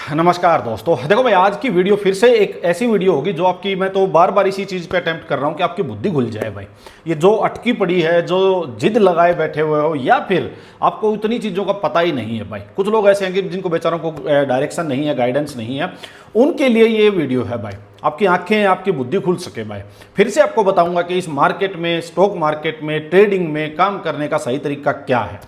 नमस्कार दोस्तों। देखो भाई, आज की वीडियो फिर से एक ऐसी वीडियो होगी जो आपकी, मैं तो बार बार इसी चीज़ पे अटेम्प्ट कर रहा हूँ कि आपकी बुद्धि खुल जाए भाई। ये जो अटकी पड़ी है, जो जिद लगाए बैठे हुए हो, या फिर आपको उतनी चीज़ों का पता ही नहीं है भाई। कुछ लोग ऐसे हैं कि जिनको बेचारों को डायरेक्शन नहीं है, गाइडेंस नहीं है, उनके लिए ये वीडियो है भाई। आपकी आंखें, आपकी बुद्धि खुल सके भाई। फिर से आपको बताऊंगा कि इस मार्केट में, स्टॉक मार्केट में, ट्रेडिंग में काम करने का सही तरीका क्या है,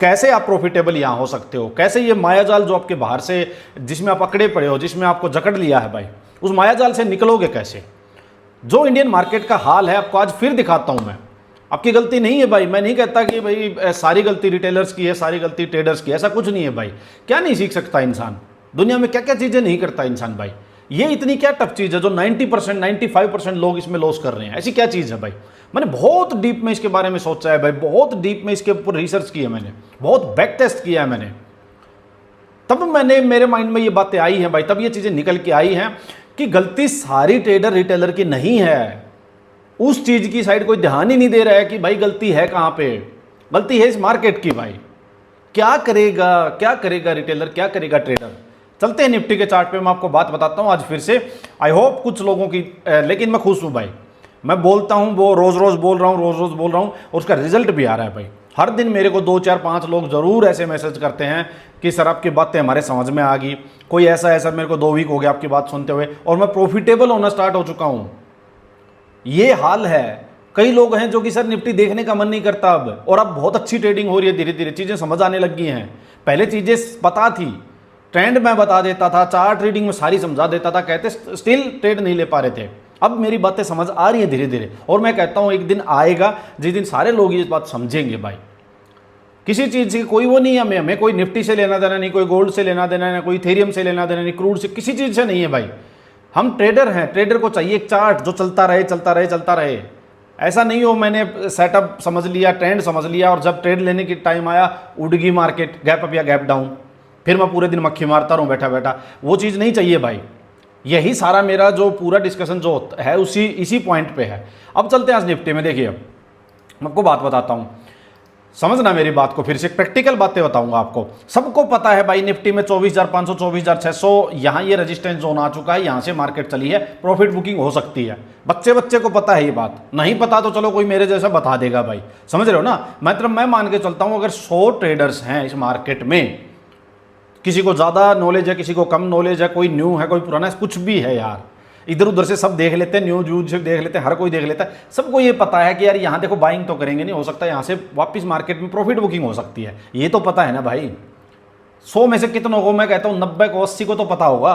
कैसे आप प्रॉफिटेबल यहां हो सकते हो, कैसे ये मायाजाल जो आपके बाहर से, जिसमें आप अकड़े पड़े हो, जिसमें आपको जकड़ लिया है भाई, उस मायाजाल से निकलोगे कैसे। जो इंडियन मार्केट का हाल है आपको आज फिर दिखाता हूं मैं। आपकी गलती नहीं है भाई। मैं नहीं कहता कि भाई सारी गलती रिटेलर्स की है, सारी गलती ट्रेडर्स की है, ऐसा कुछ नहीं है भाई। क्या नहीं सीख सकता इंसान, दुनिया में क्या क्या चीजें नहीं करता इंसान भाई। ये इतनी क्या टफ चीज है जो 90% 95% लोग इसमें लॉस कर रहे हैं, ऐसी क्या चीज है भाई। मैंने बहुत डीप में इसके बारे में सोचा है भाई, बहुत डीप में इसके ऊपर रिसर्च की है मैंने, बहुत बैक टेस्ट किया है मैंने। तब मेरे माइंड में ये बातें आई हैं भाई, तब ये चीजें निकल के आई हैं कि गलती सारी ट्रेडर रिटेलर की नहीं है। उस चीज की साइड कोई ध्यान ही नहीं दे रहा है कि भाई गलती है कहां पे। गलती है इस मार्केट की भाई। क्या करेगा रिटेलर, क्या करेगा ट्रेडर। चलते हैं निफ्टी के चार्ट पे, मैं आपको बात बताता हूं आज फिर से। आई होप कुछ लोगों की, लेकिन मैं खुश हूं भाई। मैं बोलता हूं, वो रोज रोज बोल रहा हूं, और उसका रिजल्ट भी आ रहा है भाई। हर दिन मेरे को 2 4 5 लोग जरूर ऐसे मैसेज करते हैं कि सर आपकी बातें हमारे समझ में आ गई। कोई ऐसा है सर मेरे को 2 वीक हो गया आपकी बात सुनते हुए और मैं प्रॉफिटेबल होना स्टार्ट हो चुका हूं। ये हाल है। कई लोग हैं जो कि सर निफ्टी देखने का मन नहीं करता अब, और अब बहुत अच्छी ट्रेडिंग हो रही है, धीरे धीरे चीजें समझ आने लग गई हैं। पहले चीजें पता थी, ट्रेंड मैं बता देता था, चार्ट रीडिंग में सारी समझा देता था, कहते स्टिल ट्रेड नहीं ले पा रहे थे। अब मेरी बातें समझ आ रही हैं धीरे धीरे, और मैं कहता हूं एक दिन आएगा जिस दिन सारे लोग ये बात समझेंगे भाई। किसी चीज की कोई वो नहीं है, हमें कोई निफ्टी से लेना देना नहीं, कोई गोल्ड से लेना देना नहीं, कोई इथेरियम से लेना देना नहीं, क्रूड से, किसी चीज से नहीं है भाई। हम ट्रेडर हैं, ट्रेडर को चाहिए एक चार्ट जो चलता रहे चलता रहे चलता रहे। ऐसा नहीं हो मैंने सेटअप समझ लिया, ट्रेंड समझ लिया, और जब ट्रेड लेने की टाइम आया उड़ गई मार्केट, गैप अप या गैप डाउन, फिर मैं पूरे दिन मक्खी मारता रहूं बैठा बैठा। वो चीज़ नहीं चाहिए भाई। यही सारा मेरा जो पूरा डिस्कशन जो है इसी पॉइंट पे है। अब चलते हैं आज निफ्टी में। देखिए मैं आपको बात बताता हूं, समझना मेरी बात को। फिर से प्रैक्टिकल बातें बताऊंगा आपको। सबको पता है भाई निफ्टी में 24,500 24,600 यहां ये रेजिस्टेंस जोन आ चुका है, यहां से मार्केट चली है, प्रॉफिट बुकिंग हो सकती है। बच्चे को पता है ये बात, नहीं पता तो चलो कोई मेरे जैसा बता देगा भाई। समझ रहे हो ना। मतलब मैं मान के चलता हूं अगर 100 ट्रेडर्स हैं इस मार्केट में, किसी को ज़्यादा नॉलेज है, किसी को कम नॉलेज है, कोई न्यू है, कोई पुराना है, कुछ भी है यार, इधर उधर से सब देख लेते हैं, न्यूज व्यूज से देख लेते हैं, हर कोई देख लेता है। सबको ये पता है कि यार यहाँ देखो बाइंग तो करेंगे नहीं, हो सकता है यहाँ से वापस मार्केट में प्रॉफिट बुकिंग हो सकती है। ये तो पता है ना भाई। 100 में से कितनों को, मैं कहता हूँ 90 को, 80 को तो पता होगा।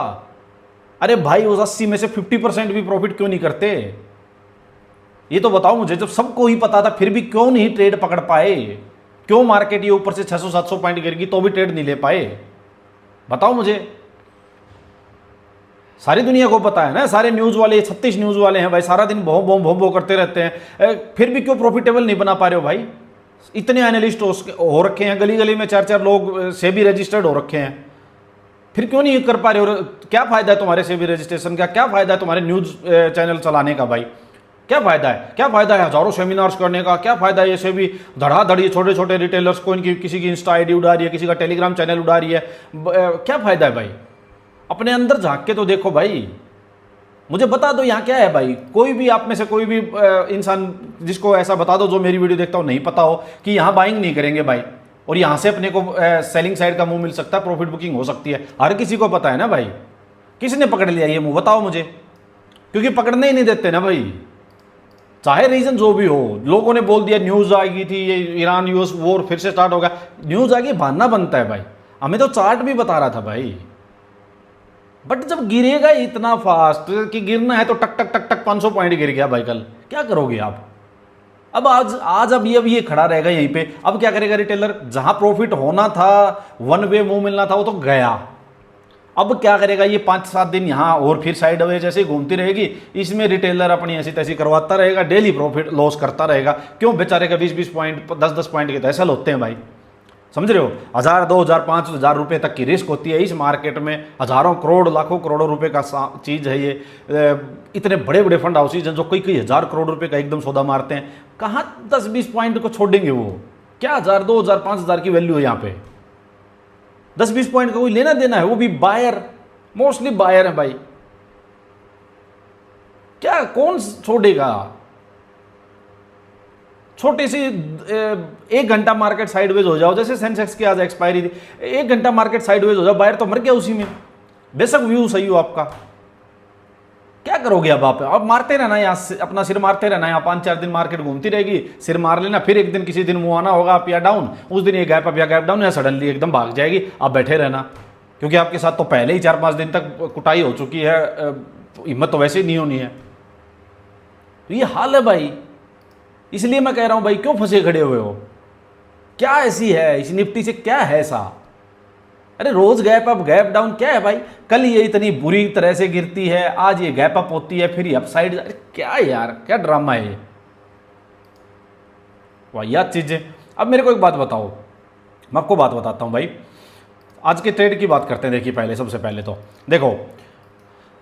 अरे भाई उस 80 में से 50% भी प्रॉफिट क्यों नहीं करते, ये तो बताओ मुझे। जब सबको ही पता था फिर भी क्यों नहीं ट्रेड पकड़ पाए, क्यों मार्केट ये ऊपर से 600-700 पॉइंट गिर गई तो भी ट्रेड नहीं ले पाए, बताओ मुझे। सारी दुनिया को पता है ना, सारे न्यूज वाले, 36 न्यूज वाले हैं भाई, सारा दिन भों करते रहते हैं, फिर भी क्यों प्रॉफिटेबल नहीं बना पा रहे हो भाई। इतने एनालिस्ट हो रखे हैं, गली गली में 4-4 लोग सेबी रजिस्टर्ड हो रखे हैं, फिर क्यों नहीं कर पा रहे हो। क्या फायदा है तुम्हारे सेबी रजिस्ट्रेशन का, क्या फायदा है तुम्हारे न्यूज चैनल चलाने का भाई, क्या फायदा है। क्या फायदा है हजारों सेमिनार्स करने का, क्या फायदा है। ये भी धड़ाधड़ी छोटे छोटे रिटेलर्स को, इनकी किसी की इंस्टा आईडी उड़ा रही है, किसी का टेलीग्राम चैनल उड़ा रही है, क्या फायदा है भाई। अपने अंदर झांक के तो देखो भाई, मुझे बता दो यहाँ क्या है भाई। कोई भी आप में से कोई भी इंसान जिसको ऐसा बता दो, जो मेरी वीडियो देखता हो, नहीं पता हो कि यहाँ बाइंग नहीं करेंगे भाई, और यहाँ से अपने को सेलिंग साइड का मुंह मिल सकता है, प्रॉफिट बुकिंग हो सकती है। हर किसी को पता है ना भाई। किसने पकड़ लिया ये मुंह, बताओ मुझे। क्योंकि पकड़ने ही नहीं देते ना भाई, चाहे रीजन जो भी हो। लोगों ने बोल दिया न्यूज आ गई थी, ये ईरान यूएस वॉर फिर से स्टार्ट होगा, न्यूज आ गई, बहाना बनता है भाई। हमें तो चार्ट भी बता रहा था भाई। बट जब गिरेगा इतना फास्ट कि गिरना है तो टक टक टक टक 500 पॉइंट गिर गया भाई, कल क्या करोगे आप। अब आज अब ये खड़ा रहेगा यहीं पे। अब क्या करेगा रिटेलर, जहां प्रॉफिट होना था, वन वे मुंह मिलना था, वो तो गया। अब क्या करेगा ये 5-7 दिन यहाँ और फिर साइड वे जैसे घूमती रहेगी, इसमें रिटेलर अपनी ऐसी तैसी करवाता रहेगा, डेली प्रॉफिट लॉस करता रहेगा। क्यों बेचारे का 20-20 पॉइंट 10-10 पॉइंट के तैसल होते हैं भाई। समझ रहे हो। 1000, 2000, 5000 रुपये तक की रिस्क होती है इस मार्केट में। हजारों करोड़, लाखों करोड़ों रुपए का चीज़ है ये। इतने बड़े बड़े फंड हाउसेज हैं जो कई हजार करोड़ रुपए का एकदम सौदा मारते हैं। कहाँ 10-20 पॉइंट को छोड़ेंगे वो। क्या 1000, 2000, 5000 की वैल्यू है यहाँ पे। 10-20 पॉइंट का कोई लेना देना है, वो भी बायर मोस्टली बायर है भाई। क्या कौन छोड़ेगा? छोटी सी 1 घंटा मार्केट साइडवेज हो जाओ, जैसे सेंसेक्स की आज एक्सपायरी थी, 1 घंटा मार्केट साइडवेज हो जाओ, बायर तो मर गया उसी में। बेशक व्यू सही हो आपका, क्या करोगे अब आप मारते रहना, यहाँ से अपना सिर मारते रहना, यहाँ 5-4 दिन मार्केट घूमती रहेगी, सिर मार लेना, फिर एक दिन किसी दिन मुँह आना होगा आप या डाउन, उस दिन ये गैप अप या गैप डाउन या सडनली एकदम भाग जाएगी, आप बैठे रहना। क्योंकि आपके साथ तो पहले ही 4-5 दिन तक कुटाई हो चुकी है, हिम्मत तो वैसे ही नहीं होनी है। तो ये हाल है भाई, इसलिए मैं कह रहा हूं भाई, क्यों फंसे खड़े हुए हो? क्या ऐसी है इस निफ्टी से, क्या है ऐसा? अरे रोज गैप अप गैप डाउन क्या है भाई? कल ये इतनी बुरी तरह से गिरती है, आज ये गैप अप होती है, फिर ये अपसाइड। अरे क्या यार, क्या ड्रामा है ये, वाहियात चीजें। अब मेरे को एक बात बताओ, मैं आपको बात बताता हूं भाई, आज के ट्रेड की बात करते हैं। देखिए पहले, सबसे पहले तो देखो,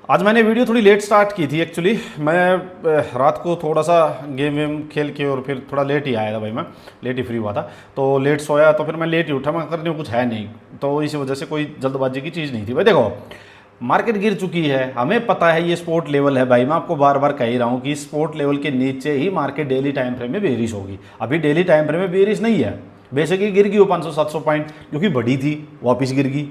आज मैंने वीडियो थोड़ी लेट स्टार्ट की थी एक्चुअली। मैं रात को थोड़ा सा गेम वेम खेल के और फिर थोड़ा लेट ही आया था भाई, मैं लेट ही फ्री हुआ था, तो लेट सोया, तो फिर मैं लेट ही उठा। मैं करने को कुछ है नहीं, तो इसी वजह से कोई जल्दबाजी की चीज़ नहीं थी भाई। देखो मार्केट गिर चुकी है, हमें पता है ये स्पोर्ट लेवल है भाई। मैं आपको बार बार कह ही रहा हूँ कि स्पोर्ट लेवल के नीचे ही मार्केट डेली टाइम फ्रेम में बेरिश होगी। अभी डेली टाइम फ्रेम में बेरिश नहीं है, बेशक ही गिर गई वो 500-700 पॉइंट, क्योंकि बढ़ी थी वापस गिर गई।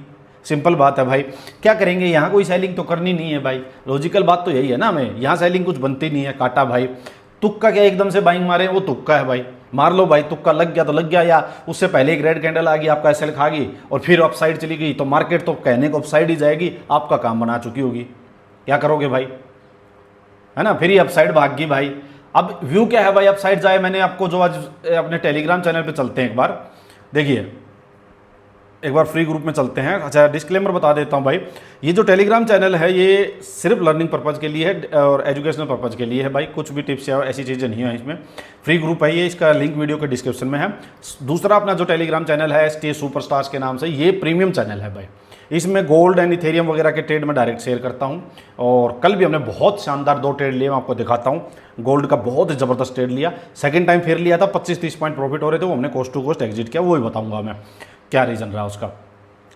सिंपल बात है भाई, क्या करेंगे, यहाँ कोई सेलिंग तो करनी नहीं है भाई। लॉजिकल बात तो यही है ना, हमें यहाँ सेलिंग कुछ बनती नहीं है। काटा भाई, तुक्का क्या एकदम से बाइंग मारे, वो तुक्का है भाई, मार लो भाई, तुक्का लग गया तो लग गया, या उससे पहले एक रेड कैंडल आ गई, आपका एसएल खा गई और फिर अपसाइड चली गई, तो मार्केट तो कहने को अपसाइड ही जाएगी, आपका काम बना चुकी होगी। क्या करोगे भाई, है ना? फिर ही अपसाइड भाग गई भाई। अब व्यू क्या है भाई, अपसाइड जाए। मैंने आपको जो आज अपने टेलीग्राम चैनल पे चलते हैं, एक बार देखिए, एक बार फ्री ग्रुप में चलते हैं। अच्छा डिस्क्लेमर बता देता हूं भाई, ये जो टेलीग्राम चैनल है ये सिर्फ लर्निंग पर्पज़ के लिए है और एजुकेशनल पर्पज़ के लिए है भाई। कुछ भी टिप्स या ऐसी चीज़ें नहीं है इसमें। फ्री ग्रुप है ये, इसका लिंक वीडियो के डिस्क्रिप्शन में है। दूसरा अपना जो टेलीग्राम चैनल है ST सुपरस्टार्स के नाम से, ये प्रीमियम चैनल है भाई। इसमें गोल्ड एंड इथेरियम वगैरह के ट्रेड में डायरेक्ट शेयर करता हूँ, और कल भी हमने बहुत शानदार 2 ट्रेड लिए, मैं आपको दिखाता हूँ। गोल्ड का बहुत ही ज़बरदस्त ट्रेड लिया, सेकंड टाइम फिर लिया था, 25-30 पॉइंट प्रॉफिट हो रहे थे, वो हमने कोस्ट टू कोस्ट एग्जिट किया, वो भी बताऊंगा मैं क्या रीज़न रहा उसका।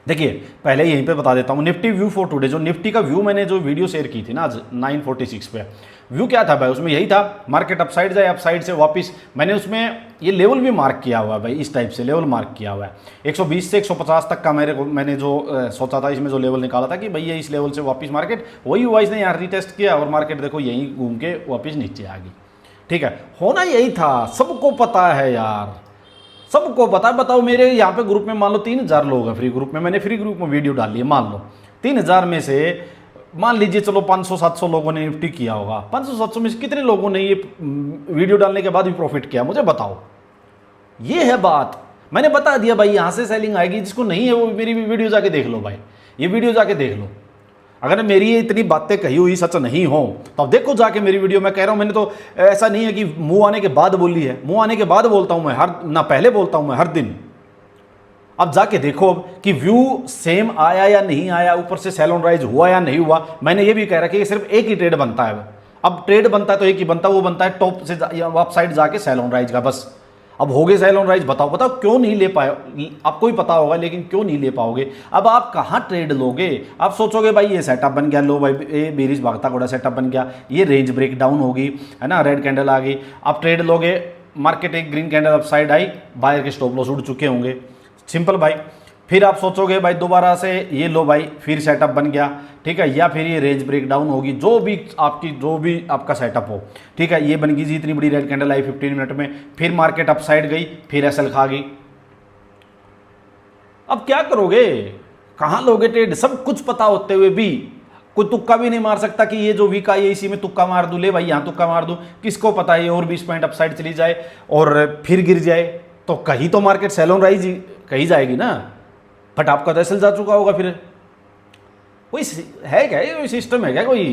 देखिए पहले यहीं पे बता देता हूँ, निफ्टी व्यू फॉर टुडे, जो निफ्टी का व्यू मैंने जो वीडियो शेयर की थी ना आज 946 पे, व्यू क्या था भाई उसमें? यही था, मार्केट अपसाइड जाए, अपसाइड से वापस। मैंने उसमें ये लेवल भी मार्क किया हुआ है भाई, इस टाइप से लेवल मार्क किया हुआ है। 120 से 150 तक का मैंने जो सोचा था, इसमें जो लेवल निकाला था कि भैया इस लेवल से वापस मार्केट, वही हुआ। इसने यहाँ रीटेस्ट किया और मार्केट देखो यहीं घूम के वापस नीचे आ गई। ठीक है, होना यही था, सबको पता है यार, सबको पता है। बताओ मेरे यहाँ पे ग्रुप में मान लो 3000 लोग हैं फ्री ग्रुप में, मैंने फ्री ग्रुप में वीडियो डाली है, मान लो 3000 में से मान लीजिए चलो 500-700 लोगों ने निफ्टी किया होगा। 500-700 में से कितने लोगों ने ये वीडियो डालने के बाद भी प्रॉफिट किया, मुझे बताओ। ये है बात, मैंने बता दिया भाई, यहाँ से सेलिंग आएगी। जिसको नहीं है वो मेरी वीडियो जाके देख लो भाई, ये वीडियो जाके देख लो। अगर मेरी ये इतनी बातें कही हुई सच नहीं हो तो अब देखो जाके मेरी वीडियो। मैं कह रहा हूं, मैंने तो ऐसा नहीं है कि मुंह आने के बाद बोली है, मुंह आने के बाद बोलता हूं मैं, हर ना पहले बोलता हूं मैं हर दिन। अब जाके देखो कि व्यू सेम आया या नहीं आया, ऊपर से सेल ऑन राइज हुआ या नहीं हुआ। मैंने ये भी कह रहा कि सिर्फ एक ही ट्रेड बनता है, अब ट्रेड बनता है तो एक ही बनता है, वो बनता है टॉप से अपसाइड जाके सेल ऑन राइज का, बस। अब हो गए सेल ऑन राइज, बताओ बताओ क्यों नहीं ले पाए? आपको ही पता होगा, लेकिन क्यों नहीं ले पाओगे? अब आप कहाँ ट्रेड लोगे? आप सोचोगे भाई ये सेटअप बन गया, लो भाई ये बेरिश भागता घोड़ा सेटअप बन गया, ये रेंज ब्रेक डाउन होगी, है ना, रेड कैंडल आ गई, आप ट्रेड लोगे, मार्केट एक ग्रीन कैंडल अपसाइड आई, बायर के स्टॉप लॉस उड़ चुके होंगे, सिंपल भाई। फिर आप सोचोगे भाई दोबारा से ये लो भाई फिर सेटअप बन गया, ठीक है, या फिर ये रेंज ब्रेक डाउन होगी, जो भी आपका सेटअप हो, ठीक है, ये बन गई जी, इतनी बड़ी रेड कैंडल आई 15 मिनट में, फिर मार्केट अपसाइड गई, फिर एसएल खा गई। अब क्या करोगे? कहां लोगे ट्रेड? सब कुछ पता होते हुए भी कोई तुक्का भी नहीं मार सकता कि ये जो वीक आई है इसी में तुक्का मार दूं, ले भाई यहां तुक्का मार दूं। किसको पता है और 20 पॉइंट अपसाइड चली जाए और फिर गिर जाए, तो कहीं तो मार्केट सेल ऑन राइज कहीं जाएगी ना, बट आपका तो एसएल जा चुका होगा। फिर कोई है क्या, कोई सिस्टम है क्या कोई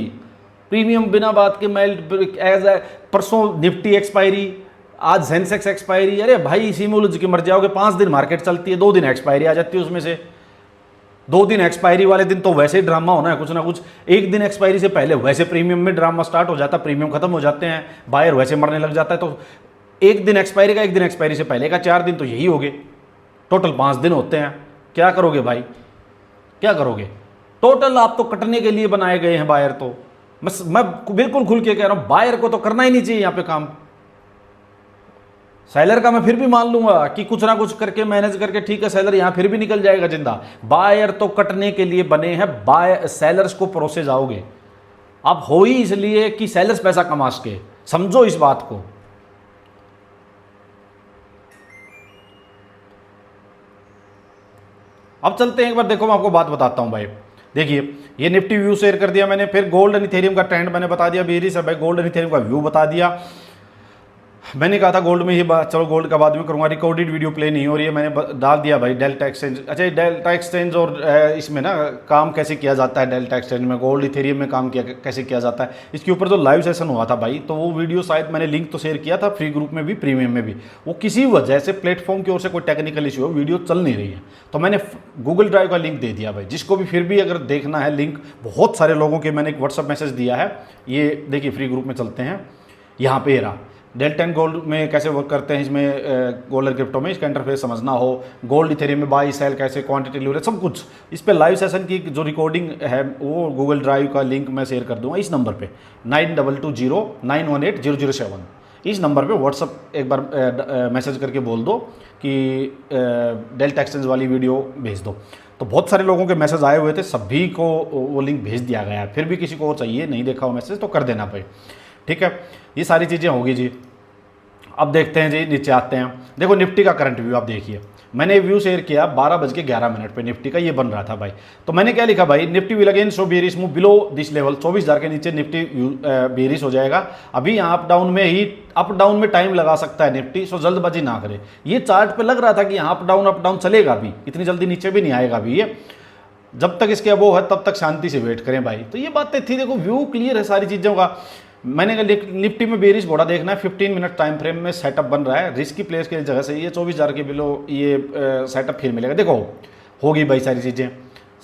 प्रीमियम बिना बात के? मेल एज परसों निफ्टी एक्सपायरी, आज सेंसेक्स एक्सपायरी, अरे भाई इसी में उलझ के मर जाओगे। 5 दिन मार्केट चलती है, 2 दिन एक्सपायरी आ जाती है उसमें से। 2 दिन एक्सपायरी वाले दिन तो वैसे ही ड्रामा होना है कुछ ना कुछ। एक दिन एक्सपायरी से पहले वैसे प्रीमियम में ड्रामा स्टार्ट हो जाता है, प्रीमियम खत्म हो जाते हैं, बायर वैसे मरने लग जाता है। तो एक दिन एक्सपायरी का, एक दिन एक्सपायरी से पहले का, 4 दिन तो यही हो गए, टोटल 5 दिन होते हैं। क्या करोगे भाई, क्या करोगे? टोटल आप तो कटने के लिए बनाए गए हैं बायर। तो मैं बिल्कुल खुल के कह रहा हूं, बायर को तो करना ही नहीं चाहिए यहां पे काम। सेलर का मैं फिर भी मान लूंगा कि कुछ ना कुछ करके मैनेज करके ठीक है, सेलर यहां फिर भी निकल जाएगा जिंदा। बायर तो कटने के लिए बने हैं, सेलर्स को परोसे जाओगे आप। हो ही इसलिए कि सेलर्स पैसा कमा सके, समझो इस बात को। अब चलते हैं एक बार, देखो मैं आपको बात बताता हूं भाई। देखिए ये निफ्टी व्यू शेयर कर दिया मैंने, फिर गोल्ड एंड इथेरियम का ट्रेंड मैंने बता दिया, बेरिस है भाई, गोल्ड एंड इथेरियम का व्यू बता दिया। मैंने कहा था गोल्ड में ही बात, चलो गोल्ड का बाद में करूंगा। रिकॉर्डेड वीडियो प्ले नहीं हो रही है, मैंने डाल दिया भाई डेल्टा एक्सचेंज। अच्छा डेल्टा एक्सचेंज और इसमें ना काम कैसे किया जाता है, डेल्टा एक्सचेंज में गोल्ड इथेरियम में काम किया कैसे किया जाता है, इसके ऊपर जो लाइव सेशन हुआ था भाई, तो वो वीडियो शायद मैंने लिंक तो शेयर किया था फ्री ग्रुप में भी, प्रीमियम में भी। वो किसी वजह से प्लेटफॉर्म की ओर से कोई टेक्निकल इशू है, वीडियो चल नहीं रही है, तो मैंने गूगल ड्राइव का लिंक दे दिया भाई। जिसको भी फिर भी अगर देखना है लिंक, बहुत सारे लोगों के मैंने एक व्हाट्सअप मैसेज दिया है। ये देखिए फ्री ग्रुप में चलते हैं, यहाँ पे रहा डेल्टा एंड गोल्ड में कैसे वर्क करते हैं, इसमें गोल्ड एंड क्रिप्टो में इसका इंटरफेस समझना हो, गोल्ड इथेरियम में बाई सेल कैसे, क्वांटिटी लीवरेज, सब कुछ इस पे लाइव सेशन की जो रिकॉर्डिंग है वो गूगल ड्राइव का लिंक मैं शेयर कर दूंगा इस नंबर पे 9220918007। इस नंबर पे व्हाट्सअप एक बार मैसेज करके बोल दो कि डेल्टा एक्सचेंज वाली वीडियो भेज दो। तो बहुत सारे लोगों के मैसेज आए हुए थे, सभी को वो लिंक भेज दिया गया है। फिर भी किसी को चाहिए, नहीं देखा हो मैसेज तो कर देना भाई, ठीक है। ये सारी चीज़ें होगी जी। अब देखते हैं जी, नीचे आते हैं। देखो निफ्टी का करंट व्यू आप देखिए, मैंने व्यू शेयर किया 12:11 पे निफ्टी का ये बन रहा था भाई। तो मैंने क्या लिखा भाई, Nifty will again show bearish move below this level, 24,000 के नीचे निफ्टी बेयरिश हो जाएगा। अभी यहाँ अप डाउन में ही, अप डाउन में टाइम लगा सकता है निफ्टी, सो जल्दबाजी ना करे। ये चार्ट पे लग रहा था कि यहाँ अप डाउन चलेगा, अभी इतनी जल्दी नीचे भी नहीं आएगा अभी ये, जब तक इसके अबोव है तब तक शांति से वेट करें भाई। तो ये बातें थी, देखो व्यू क्लियर है सारी चीज़ों का। मैंने कहा निफ्टी में बेरिश घोड़ा देखना है, 15 मिनट टाइम फ्रेम में सेटअप बन रहा है, रिस्की प्लेस की जगह से ये 24,000 के बिलो ये सेटअप फिर मिलेगा। देखो होगी भाई सारी चीज़ें,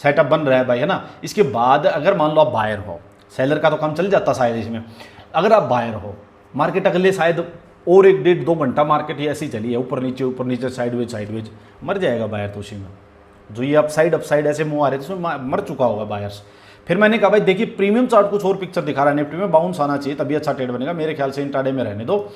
सेटअप बन रहा है भाई, है ना। इसके बाद अगर मान लो आप बायर हो, सेलर का तो काम चल जाता शायद इसमें, अगर आप बायर हो, मार्केट अगले शायद और 1-1.5-2 घंटा मार्केट ही ऐसी चली है, ऊपर नीचे साइडवेज मर जाएगा बायर तो उसी में। जो ये अपसाइड ऐसे मुँह आ रहे थे उसमें मर चुका होगा बायर्स। फिर मैंने कहा भाई देखिए प्रीमियम चार्ट कुछ और पिक्चर दिखा रहा है, निफ्टी में बाउंस आना चाहिए तभी अच्छा ट्रेड बनेगा, मेरे ख्याल से इंट्राडे में रहने दो।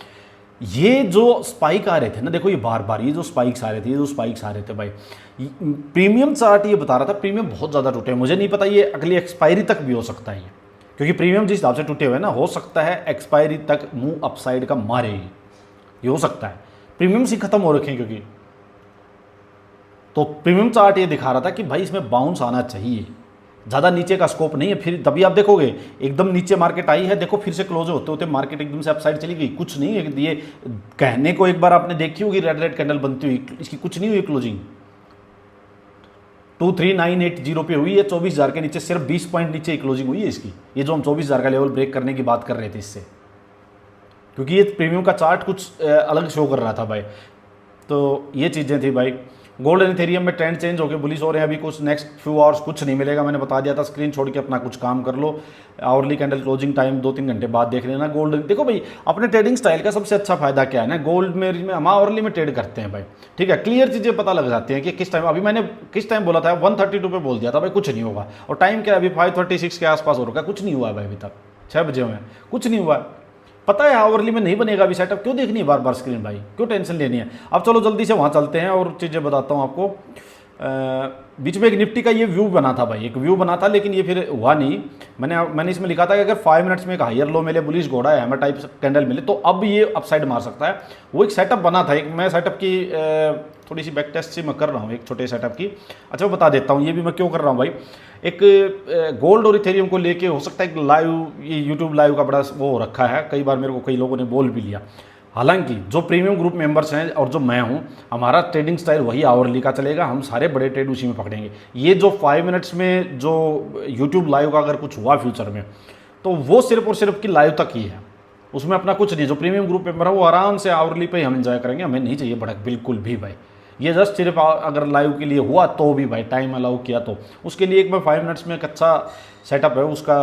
ये जो स्पाइक आ रहे थे ना, देखो ये बार ये जो स्पाइक्स आ रहे थे भाई, प्रीमियम चार्ट ये बता रहा था प्रीमियम बहुत ज़्यादा टूटे। मुझे नहीं पता ये अगली एक्सपायरी तक भी हो सकता है, क्योंकि प्रीमियम जिस हिसाब से टूटे हुए ना, हो सकता है एक्सपायरी तक मुंह अपसाइड का मारे, ये हो सकता है। प्रीमियम से खत्म हो रखे हैं क्योंकि, तो प्रीमियम चार्ट ये दिखा रहा था कि भाई इसमें बाउंस आना चाहिए, ज़्यादा नीचे का स्कोप नहीं है। फिर तभी आप देखोगे एकदम नीचे मार्केट आई है, देखो फिर से क्लोज होते होते मार्केट एकदम से अपसाइड चली गई, कुछ नहीं है। ये कहने को एक बार आपने देखी होगी रेड कैंडल बनती हुई, इसकी कुछ नहीं हुई क्लोजिंग। 23,980 पे हुई है, 24,000 के नीचे, सिर्फ 20 पॉइंट नीचे ही क्लोजिंग हुई है इसकी। ये जो हम 24,000 का लेवल ब्रेक करने की बात कर रहे थे इससे, क्योंकि ये प्रीमियम का चार्ट कुछ अलग शो कर रहा था भाई। तो ये चीज़ें थी भाई। गोल्ड एंड इथेरियम में ट्रेंड चेंज होकर बुलिश हो रहे हैं अभी, कुछ नेक्स्ट फ्यू आवर्स कुछ नहीं मिलेगा, मैंने बता दिया था। स्क्रीन छोड़ के अपना कुछ काम कर लो, आवरली कैंडल क्लोजिंग टाइम 2-3 घंटे बाद देख लेना। गोल्ड देखो भाई, अपने ट्रेडिंग स्टाइल का सबसे अच्छा फायदा क्या है ना, गोल्ड में हम आवरली में ट्रेड करते हैं भाई, ठीक है। क्लियर चीज़ें पता लग जाती हैं कि किस टाइम, अभी मैंने किस टाइम बोला था 132 पे बोल दिया था भाई कुछ नहीं होगा, और टाइम क्या है अभी 5:36 के आसपास हो रखा है, कुछ नहीं हुआ है भाई अभी तक, 6 बजे हुए हैं, कुछ नहीं हुआ है। पता है आवरली में नहीं बनेगा अभी सेटअप, क्यों देखनी है बार स्क्रीन भाई, क्यों टेंशन लेनी है। अब चलो जल्दी से वहाँ चलते हैं और चीज़ें बताता हूँ आपको। बीच में एक निफ्टी का ये व्यू बना था भाई, एक व्यू बना था, लेकिन ये फिर हुआ नहीं। मैंने इसमें लिखा था कि अगर 5 मिनट्स में एक हायर लो मिले, बुलिश घोड़ा है, हैमर टाइप कैंडल मिले, तो अब ये अपसाइड मार सकता है। वो एक सेटअप बना था, एक मैं सेटअप की थोड़ी सी बैक टेस्ट से मैं कर रहा हूँ एक छोटे सेटअप की। अच्छा बता देता हूँ ये भी मैं क्यों कर रहा हूँ भाई। एक गोल्ड और इथेरियम को लेके हो सकता है एक लाइव, ये यूट्यूब लाइव का बड़ा वो हो रखा है, कई बार मेरे को कई लोगों ने बोल भी लिया। हालांकि जो प्रीमियम ग्रुप मेंबर्स हैं और जो मैं हूं, हमारा ट्रेडिंग स्टाइल वही आवरली का चलेगा, हम सारे बड़े ट्रेड उसी में पकड़ेंगे। ये जो 5 मिनट्स में जो यूट्यूब लाइव का अगर कुछ हुआ फ्यूचर में, तो वो सिर्फ और सिर्फ की लाइव तक ही है, उसमें अपना कुछ नहीं। जो प्रीमियम ग्रुप मेंबर है वो आराम से आवरली पे हम एंजॉय करेंगे, हमें नहीं चाहिए बढ़क बिल्कुल भी भाई। ये जस्ट सिर्फ अगर लाइव के लिए हुआ तो भी भाई, टाइम अलाउ किया तो उसके लिए एक मैं 5 मिनट्स में एक अच्छा सेटअप है उसका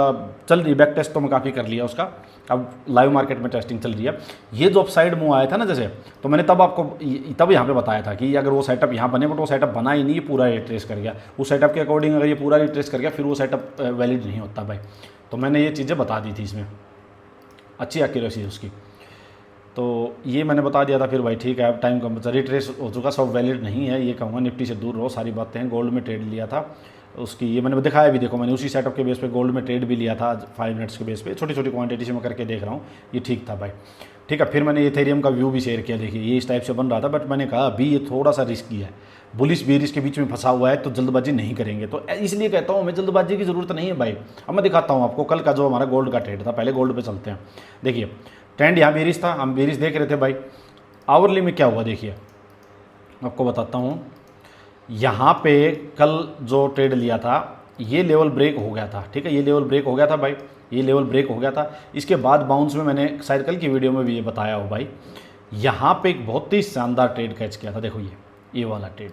चल रही, बैक टेस्ट तो मैं काफ़ी कर लिया उसका, अब लाइव मार्केट में टेस्टिंग चल रही है। ये जो अपसाइड मूव आया था ना जैसे, तो मैंने तब आपको तब यहाँ पे बताया था कि अगर वो सेटअप यहाँ बने, बट वो सेटअप बना ही नहीं, ये पूरा रिट्रेस कर गया उस सेटअप के अकॉर्डिंग। अगर ये पूरा रिट्रेस कर गया फिर वो सेटअप वैलिड नहीं होता भाई। तो मैंने ये चीज़ें बता दी थी, इसमें अच्छी एक्यूरेसी है उसकी, तो ये मैंने बता दिया था। फिर भाई ठीक है, अब टाइम कम रिट्रेस हो चुका, सब वैलिड नहीं है, ये कहूँगा निफ्टी से दूर रहो, सारी बातें हैं। गोल्ड में ट्रेड लिया था उसकी, ये मैंने दिखाया भी, देखो मैंने उसी सेटअप के बेस पे गोल्ड में ट्रेड भी लिया था 5 मिनट्स के बेस पे, छोटी छोटी क्वांटिटी से मैं करके देख रहा हूँ, ये ठीक था भाई। ठीक है, फिर मैंने इथेरियम का व्यू भी शेयर किया, देखिए ये इस टाइप से बन रहा था, बट मैंने कहा अभी ये थोड़ा सा रिस्की है, बुलिश बेरिश के बीच में फंसा हुआ है, तो जल्दबाजी नहीं करेंगे। तो इसलिए कहता हूँ हमें जल्दबाजी की ज़रूरत नहीं है भाई। अब मैं दिखाता हूँ आपको कल का जो हमारा गोल्ड का ट्रेड था, पहले गोल्ड पे चलते हैं। देखिए ट्रेंड यहाँ बेरिश था, हम बेरिश देख रहे थे भाई। आवरली में क्या हुआ देखिए, आपको बताता हूँ। यहाँ पे कल जो ट्रेड लिया था ये लेवल ब्रेक हो गया था, ठीक है, ये लेवल ब्रेक हो गया था भाई, ये लेवल ब्रेक हो गया था। इसके बाद बाउंस में मैंने शायद कल की वीडियो में भी ये बताया हो भाई, यहाँ पे एक बहुत ही शानदार ट्रेड कैच किया था। देखो ये वाला ट्रेड,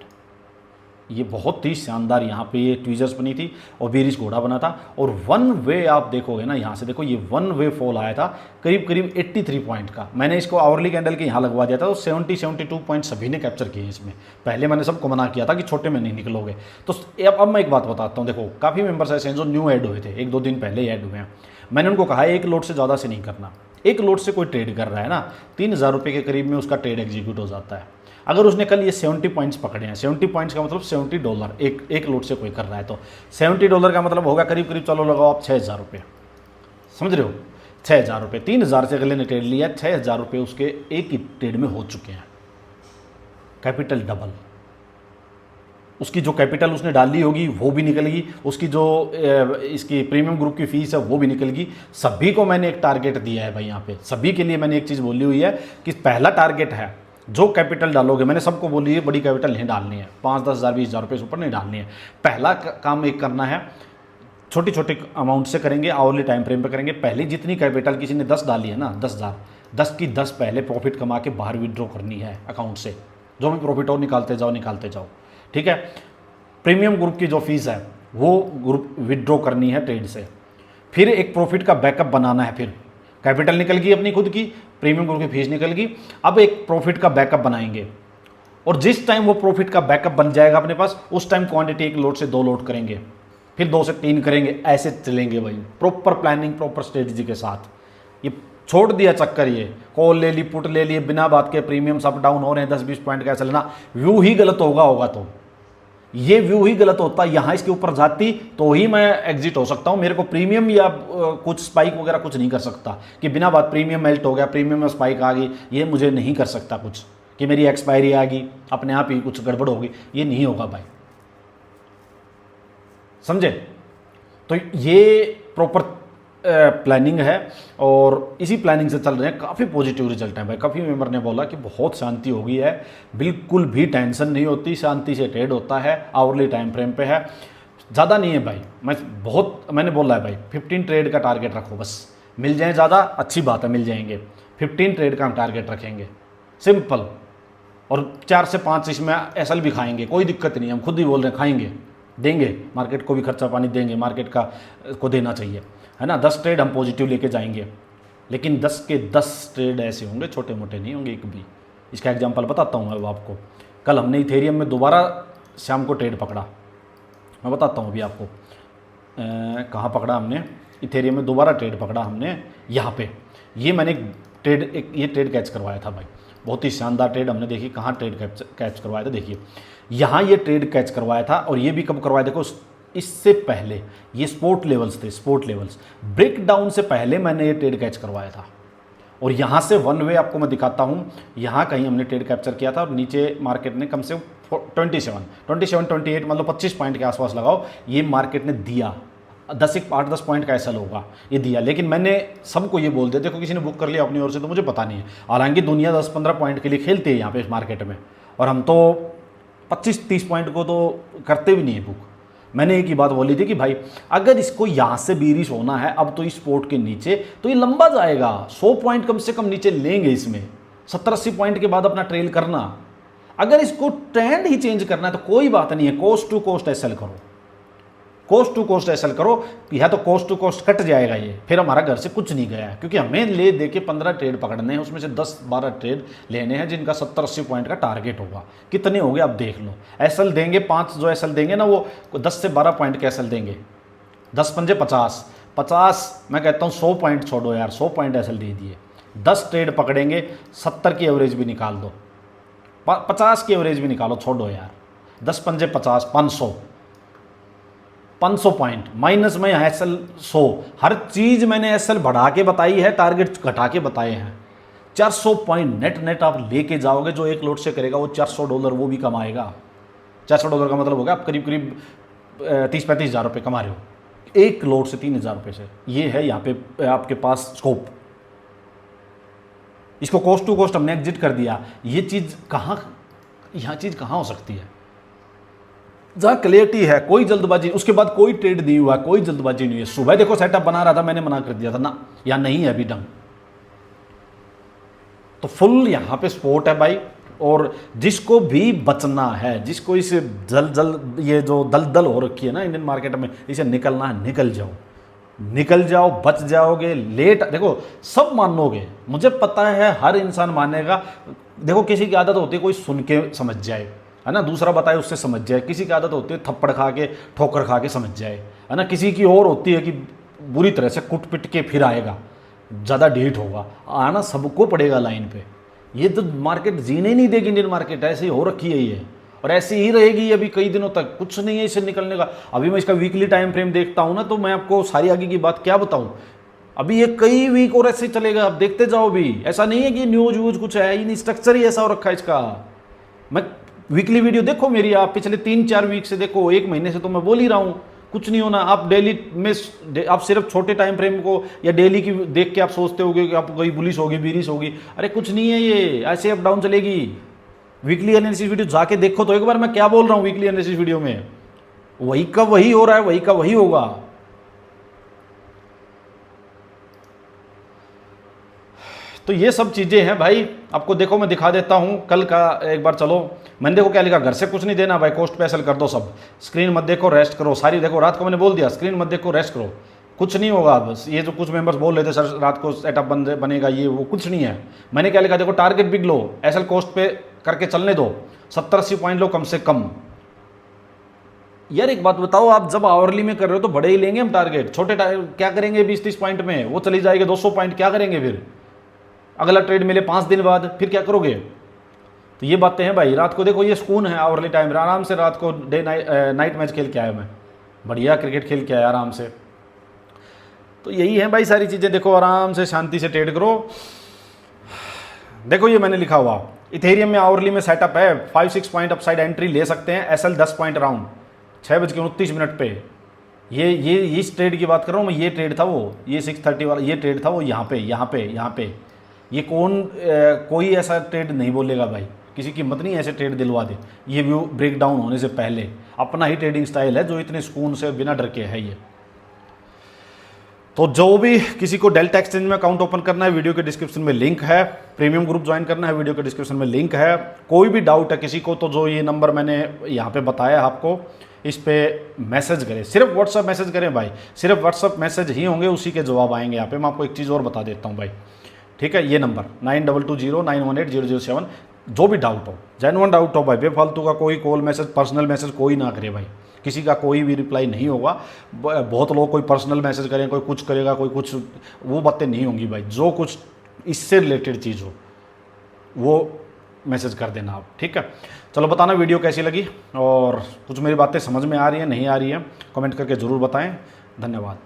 ये बहुत ही शानदार, यहाँ पे ये ट्वीजर्स बनी थी और बेरिश घोड़ा बना था, और वन वे आप देखोगे ना, यहाँ से देखो ये वन वे फॉल आया था करीब करीब 83 पॉइंट का। मैंने इसको आवरली कैंडल के यहाँ लगवा दिया था, तो 72 पॉइंट सभी ने कैप्चर किए इसमें। पहले मैंने सबको मना किया था कि छोटे में नहीं निकलोगे। तो अब मैं एक बात बताता हूँ, देखो काफ़ी मेंबर्स ऐसे हैं जो न्यू ऐड हुए थे, 1-2 दिन पहले ही ऐड हुए हैं। मैंने उनको कहा है एक लोट से ज़्यादा से नहीं करना। एक लोट से कोई ट्रेड कर रहा है ना, 3000 रुपये के करीब में उसका ट्रेड एग्जीक्यूट हो जाता है। अगर उसने कल ये 70 पॉइंट्स पकड़े हैं, 70 पॉइंट्स का मतलब $70 एक लोट से कोई कर रहा है, तो $70 का मतलब होगा करीब करीब, चलो लगाओ आप 6000 रुपये, समझ रहे हो, 6000 रुपये। 3000 से अगले ने ट्रेड लिया, 6000 रुपये उसके एक ही ट्रेड में हो चुके हैं। कैपिटल डबल, उसकी जो कैपिटल उसने डाली होगी वो भी निकलेगी, उसकी जो इसकी प्रीमियम ग्रुप की फीस है वो भी निकलेगी। सभी को मैंने एक टारगेट दिया है भाई, यहाँ पे सभी के लिए मैंने एक चीज़ बोली हुई है कि पहला टारगेट है जो कैपिटल डालोगे, मैंने सबको बोली है बड़ी कैपिटल नहीं डालनी है, 5-10 हज़ार 20 हज़ार रुपये से ऊपर नहीं डालनी है। पहला काम एक करना है, छोटी छोटी अमाउंट से करेंगे, आवरली टाइम फ्रेम पे करेंगे। पहले जितनी कैपिटल किसी ने 10 डाली है ना, 10,000, 10 की 10 पहले प्रॉफिट कमा के बाहर विड्रॉ करनी है अकाउंट से, जो भी प्रॉफिट हो निकालते जाओ, ठीक है। प्रीमियम ग्रुप की जो फीस है वो ग्रुप विड्रॉ करनी है ट्रेड से। फिर एक प्रॉफिट का बैकअप बनाना है, फिर कैपिटल निकल गई अपनी खुद की, प्रीमियम ग्रुप की फीस निकल गई, अब एक प्रॉफिट का बैकअप बनाएंगे। और जिस टाइम वो प्रॉफिट का बैकअप बन जाएगा अपने पास, उस टाइम क्वांटिटी 1 लोट से 2 लोट करेंगे, फिर 2 से 3 करेंगे, ऐसे चलेंगे भाई, प्रॉपर प्लानिंग प्रॉपर स्ट्रेटजी के साथ। ये छोड़ दिया चक्कर, ये कॉल ले ली, पुट ले लिए, बिना बात के प्रीमियम्स अप डाउन हो रहे हैं, 10-20 पॉइंट का ऐसा लेना, व्यू ही गलत होगा तो ये व्यू ही गलत होता है। यहाँ इसके ऊपर जाती तो ही मैं एग्जिट हो सकता हूँ, मेरे को प्रीमियम या कुछ स्पाइक वगैरह कुछ नहीं कर सकता कि बिना बात प्रीमियम मेल्ट हो गया, प्रीमियम में स्पाइक आ गई, ये मुझे नहीं कर सकता कुछ कि मेरी एक्सपायरी आ गई, अपने आप ही कुछ गड़बड़ होगी, ये नहीं होगा भाई, समझे। तो ये प्रॉपर प्लानिंग है और इसी प्लानिंग से चल रहे हैं। काफ़ी पॉजिटिव रिजल्ट है भाई। काफ़ी मेंबर ने बोला कि बहुत शांति हो गई है, बिल्कुल भी टेंशन नहीं होती, शांति से ट्रेड होता है, आवरली टाइम फ्रेम पे है, ज़्यादा नहीं है भाई। मैंने बोला है भाई 15 ट्रेड का टारगेट रखो, बस मिल जाए ज़्यादा अच्छी बात है, मिल जाएंगे। 15 ट्रेड का हम टारगेट रखेंगे, सिंपल, और 4 से 5 इसमें एसएल भी खाएंगे, कोई दिक्कत नहीं, हम खुद ही बोल रहे हैं खाएंगे, देंगे, मार्केट को भी खर्चा पानी देंगे, मार्केट का को देना चाहिए, है ना। 10 ट्रेड हम पॉजिटिव लेके जाएंगे, लेकिन 10 के 10 ट्रेड ऐसे होंगे, छोटे मोटे नहीं होंगे एक भी। इसका एग्जांपल बताता हूँ मैं आपको। कल हमने इथेरियम में दोबारा शाम को ट्रेड पकड़ा, मैं बताता हूँ अभी आपको कहाँ पकड़ा हमने। इथेरियम में दोबारा ट्रेड पकड़ा हमने यहाँ पे। ये मैंने ये ट्रेड कैच करवाया था भाई, बहुत ही शानदार ट्रेड हमने। देखिए कहाँ ट्रेड कैच करवाया था, देखिए यहाँ ये ट्रेड कैच करवाया था। और ये भी कब करवाया, देखो इससे पहले ये स्पोर्ट लेवल्स थे, स्पोर्ट लेवल्स ब्रेक डाउन से पहले मैंने ये ट्रेड कैच करवाया था। और यहाँ से वन वे आपको मैं दिखाता हूँ, यहाँ कहीं हमने ट्रेड कैप्चर किया था और नीचे मार्केट ने कम से 27-28 मतलब 25 पॉइंट के आसपास लगाओ, ये मार्केट ने दिया। 8-10 पॉइंट का ऐसा होगा ये दिया, लेकिन मैंने सबको ये बोल दिया, देखो किसी ने बुक कर लिया अपनी ओर से तो मुझे पता नहीं है। हालांकि दुनिया 10-15 पॉइंट के लिए खेलती है यहाँ पे इस मार्केट में, और हम तो 25-30 पॉइंट को तो करते भी नहीं है बुक। मैंने एक ही बात बोली थी कि भाई अगर इसको यहाँ से बीरिश होना है अब तो इस स्पोर्ट के नीचे, तो ये लंबा जाएगा, 100 पॉइंट कम से कम नीचे लेंगे इसमें, 70-80 पॉइंट के बाद अपना ट्रेल करना। अगर इसको ट्रेंड ही चेंज करना है तो कोई बात नहीं है, कोस्ट टू कोस्ट एसएल करो, कोस्ट टू कोस्ट एसएल करो, या तो कोस्ट टू कोस्ट कट जाएगा ये, फिर हमारा घर से कुछ नहीं गया, क्योंकि हमें ले दे के 15 ट्रेड पकड़ने हैं, उसमें से 10-12 ट्रेड लेने हैं जिनका 70-80 पॉइंट का टारगेट होगा। कितने हो गए आप देख लो। एसएल देंगे 5 जो एसएल देंगे ना, वो 10 से 12 पॉइंट के एसएल देंगे, 10 पंजे 50, 50 मैं कहता हूँ 100 पॉइंट छोड़ो यार, 100 पॉइंट एसएल दे दिए, 10 ट्रेड पकड़ेंगे, 70 की एवरेज भी निकाल दो, 50 की एवरेज भी निकालो, छोड़ो यार, 10 पंजे 50, 500 पॉइंट माइनस में एसएल 100, हर चीज़ मैंने एसएल बढ़ा के बताई है, टारगेट घटा के बताए हैं। 400 पॉइंट नेट आप लेके जाओगे, जो एक लोड से करेगा वो $400 वो भी कमाएगा। $400 का मतलब होगा आप करीब करीब 30-35 हज़ार रुपये कमा रहे हो एक लोड से, 3 हज़ार रुपये से। ये है यहाँ पे आपके पास स्कोप। इसको कोस्ट टू कोस्ट हमने एग्जिट कर दिया। ये चीज़ कहाँ, यहाँ चीज़ कहाँ हो सकती है जहाँ क्लियरिटी है, कोई जल्दबाजी, उसके बाद कोई ट्रेड नहीं हुआ, कोई जल्दबाजी नहीं है। सुबह देखो सेटअप बना रहा था, मैंने मना कर दिया था ना, या नहीं है अभी ढंग, तो फुल यहाँ पे सपोर्ट है भाई। और जिसको भी बचना है, जिसको इस ये जो दलदल हो रखी है ना इंडियन मार्केट में, इसे निकलना है, निकल जाओ, निकल जाओ, बच जाओगे। लेट देखो सब मानोगे, मुझे पता है हर इंसान मानेगा। देखो किसी की आदत होती है कोई सुन के समझ जाए, है ना, दूसरा बताए उससे समझ जाए। किसी की आदत होती है थप्पड़ खा के, ठोकर खा के समझ जाए, है ना। किसी की और होती है कि बुरी तरह से कुट पिट के फिर आएगा, ज़्यादा डेट होगा, आना सबको पड़ेगा लाइन पे। ये तो मार्केट जीने ही नहीं देगी, इंडियन मार्केट ऐसी हो रखी है ये, और ऐसी ही रहेगी अभी कई दिनों तक। कुछ नहीं है इससे निकलने का। अभी मैं इसका वीकली टाइम फ्रेम देखता हूँ ना, तो मैं आपको सारी आगे की बात क्या बताऊँ। अभी ये कई वीक और ऐसे चलेगा, आप देखते जाओ भी। ऐसा नहीं है कि न्यूज व्यूज कुछ है ही नहीं, स्ट्रक्चर ही ऐसा हो रखा है इसका। मैं वीकली वीडियो देखो मेरी, आप पिछले 3-4 वीक से देखो, 1 महीने से तो मैं बोल ही रहा हूँ कुछ नहीं होना। आप डेली में आप सिर्फ छोटे टाइम फ्रेम को या डेली की देख के आप सोचते होगे कि आप कोई बुलिश होगी, बीरिश होगी। अरे कुछ नहीं है, ये ऐसे अप डाउन चलेगी। वीकली एनालिसिस वीडियो जाके देखो तो एक बार मैं क्या बोल रहा हूँ वीकली एनालिसिस वीडियो में, वही का वही हो रहा है, वही का वही होगा। तो ये सब चीज़ें हैं भाई। आपको देखो मैं दिखा देता हूँ कल का एक बार। चलो मैंने देखो क्या लिखा, घर से कुछ नहीं देना भाई, कोस्ट पे एसएल कर दो सब, स्क्रीन मत देखो, रेस्ट करो सारी। देखो रात को मैंने बोल दिया स्क्रीन मत देखो, रेस्ट करो, कुछ नहीं होगा। बस ये जो कुछ मेंबर्स बोल रहे थे सर रात को सेटअप बनेगा, ये वो कुछ नहीं है। मैंने क्या लिखा देखो, target big low, SL coast पे करके चलने दो, 70-80 पॉइंट लो कम से कम। यार एक बात बताओ, आप जब आवरली में कर रहे हो तो बड़े ही लेंगे हम टारगेट, छोटे क्या करेंगे 20-30 पॉइंट में, वो चली जाएगी 200 पॉइंट, क्या करेंगे फिर? अगला ट्रेड मिले 5 दिन बाद, फिर क्या करोगे? तो ये बातें हैं भाई। रात को देखो ये सुकून है, आवरली टाइम आराम से रात को डे नाइट मैच खेल के आया मैं, बढ़िया क्रिकेट खेल के आया आराम से। तो यही है भाई सारी चीज़ें। देखो आराम से शांति से ट्रेड करो। देखो ये मैंने लिखा हुआ, इथेरियम में आवरली में सेटअप है, 5-6 पॉइंट अपसाइड एंट्री ले सकते हैं, एसएल 10 पॉइंट अराउंड 6:29 पे। ये इस ट्रेड की बात कर रहा हूँ मैं, ये ट्रेड था वो, ये 6:30 वाला ये ट्रेड था वो, यहाँ पे ये कोई ऐसा ट्रेड नहीं बोलेगा भाई, किसी की हिम्मत नहीं ऐसे ट्रेड दिलवा दे। ये व्यू ब्रेक डाउन होने से पहले अपना ही ट्रेडिंग स्टाइल है जो इतने सुकून से बिना डर के है ये। तो जो भी किसी को डेल्टा एक्सचेंज में अकाउंट ओपन करना है, वीडियो के डिस्क्रिप्शन में लिंक है। प्रीमियम ग्रुप ज्वाइन करना है, वीडियो के डिस्क्रिप्शन में लिंक है। कोई भी डाउट है किसी को, तो जो ये नंबर मैंने यहाँ पे बताया आपको, इस पे मैसेज करें, सिर्फ व्हाट्सअप मैसेज करें भाई, सिर्फ व्हाट्सअप मैसेज ही होंगे, उसी के जवाब आएंगे यहाँ पे। मैं आपको एक चीज़ और बता देता हूँ भाई, ठीक है, ये नंबर 9220918007, जो भी डाउट हो, जेन्युइन डाउट हो भाई, बेफालतू का कोई कॉल मैसेज, पर्सनल मैसेज कोई ना करे भाई, किसी का कोई भी रिप्लाई नहीं होगा। बहुत लोग कोई पर्सनल मैसेज करें, कोई कुछ करेगा, कोई कुछ, वो बातें नहीं होंगी भाई। जो कुछ इससे रिलेटेड चीज़ हो वो मैसेज कर देना आप, ठीक है। चलो बताना वीडियो कैसी लगी, और कुछ मेरी बातें समझ में आ रही है नहीं आ रही है, कमेंट करके ज़रूर बताएं। धन्यवाद।